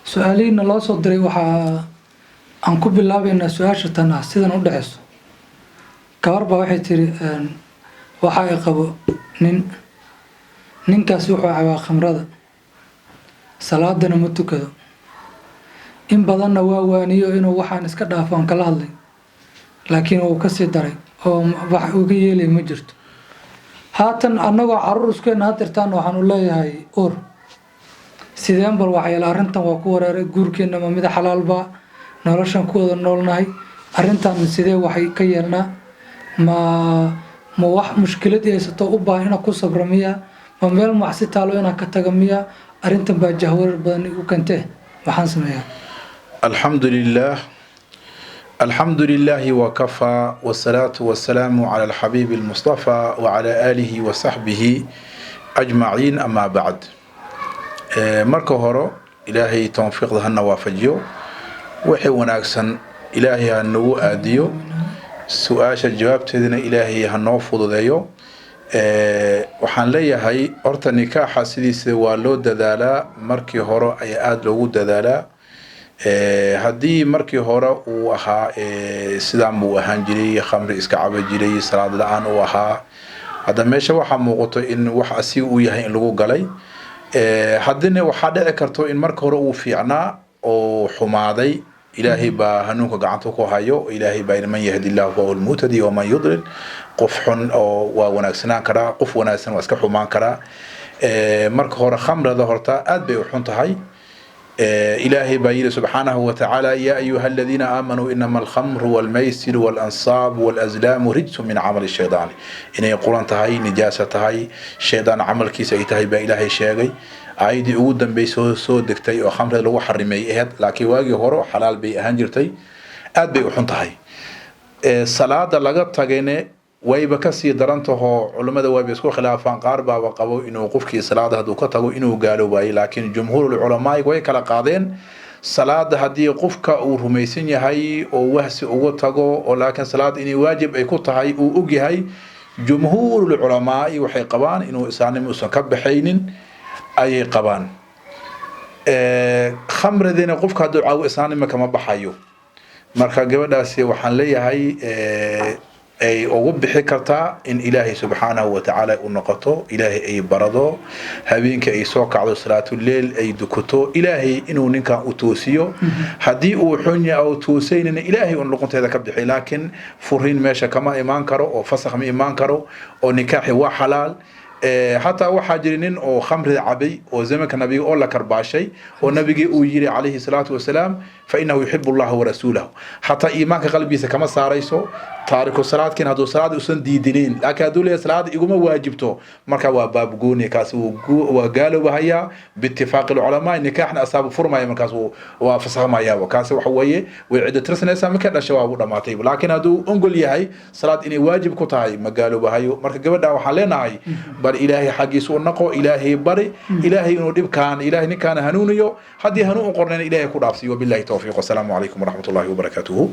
سؤالين الله صدري وحا أنكو بالله بأن سؤال شتنا سيدنا ودعسو كهربا waxay tiri waxa ay qabo ninkaas wuxuu cabaa khamrada salaadana ma tukado in badanna waa waaniyo inuu waxaan iska dhaafan kala hadlay laakiin uu ka sii daray oo wax uu ka yeelay ma jirto haatan annagoo carruur isku naadirtaan waxaan u leeyahay sideen bal waxyaalo arrintan waa ku wareeray guurkeena ma mid xalaal ba noloshan ku wada noolnahay arrintan sidee waxay ka yeelnaa ma wax mushkilad haysato u baahan inaan ku sabramiya ma meel macsi taalo inaan ka tagamiya arrintan baa jahwareer badan u kantee waxaan sameeyaa الحمد لله وكفى والصلاة والسلام على الحبيب المصطفى وعلى آله وصحبه أجمعين أما بعد marka hore ilaahay tawfiiqda hana waafajiyo wixii wanaagsan ilaahay ha nagu aadiyo su'aasha jawaabteedina ilaahay ha noo fududeeyo waxaan leeyahay horta nikaaxa sidiisa waa loo dadaalaa markii hore ay aad loogu dadaalaa haddii markii hore uu ahaa sidaan buu ahaan jiray khamri iska caba jiray salaad la'aan uu ahaa hadda meesha waxaa muuqato in wax asi uu yahay in lagu galay haddana waxaa dhici karto in marka hore uu fiicnaa oo xumaaday ilaahay baa hanuunka gacanta ku hayo ilaahay baa man yahdillahu fa huwal muhtadi wa man yudlil qof xun oo waa wanaagsanaan karaa qof wanaagsan waa iska xumaan karaa marka hore khamrada horta aad bay u xun tahay إلهي بايل سبحانه وتعالى يا أيها الذين آمنوا إنما الخمر والميسر والأنصاب والأزلام رجس من عمل الشيطان إن يقولون تهاي نجاسة تهاي الشيطان عمل كيس أيتهاي بإلهي شاقي عايد أودا بيسو دكتي وخمر لو حرمي إهد لكن واجي هورو حلال بي أهنجرتي أد بي أحن تهاي الصلاة لغت تغيني wayba ka sii darantaho culimada way isku khilaafaan qaar baa qabo inuu qofkii salaada haduu ka tago inuu gaalo waay laakiin jumhuurul culamaa way kala qaadeen salaada hadii qofka uu rumaysan yahay oo wahsi ugu tago oo laakiin salaad inay waajib ay ku tahay uu og yahay jumhuurul culamaa waxay qabaan inuu isaanimo usan ka baxaynin ay qabaan khamradina qofka haduu caaw isaanimo kama baxayo marka gabadhaasi waxaan leeyahay ay ugu bixi kartaa in ilaahay subhanahu wa ta'ala uu noqoto ilaahay ay barado habeenka ay soo kacdo salaatul leel ay dukato ilaahay inuu ninka u toosiyo hadii uu xun yahay oo toosayna ilaahay uu noqonteeda ka bixi laakiin furin meesha kama iman karo oo fasakh ma iman karo oo nikaaxi waa xalaal حتى وحاجرين أو خمر عبي أو زمك النبي أو لك رباشي والنبي أوجري عليه الصلاة والسلام فإنه يحب الله ورسوله حتى إيمانك قلبي كما صاريسو تارك الصلاة كان هذا الصلاة أصلا دينين لكن هذول الصلاة يقوم واجبته مركا وباب جوني كاسو وقالوا بهيا باتفاق العلماء نكاحنا أصحاب فرما يا مركاسو وفصح ما يا وكاسو حويه وعدة ترسنا سامك الشباب ودماتي لكن هذا أنقول يهاي صلاة إني واجب كتاي ما قالوا بهاي مركا قبل ده وحلينا هاي بل إلهي حقي سو نقو إلهي بري إلهي إنه دب كان إلهي كان هنونيو حدي هنو قرنا إلهي كرافسي وبالله توفيق والسلام عليكم ورحمة الله وبركاته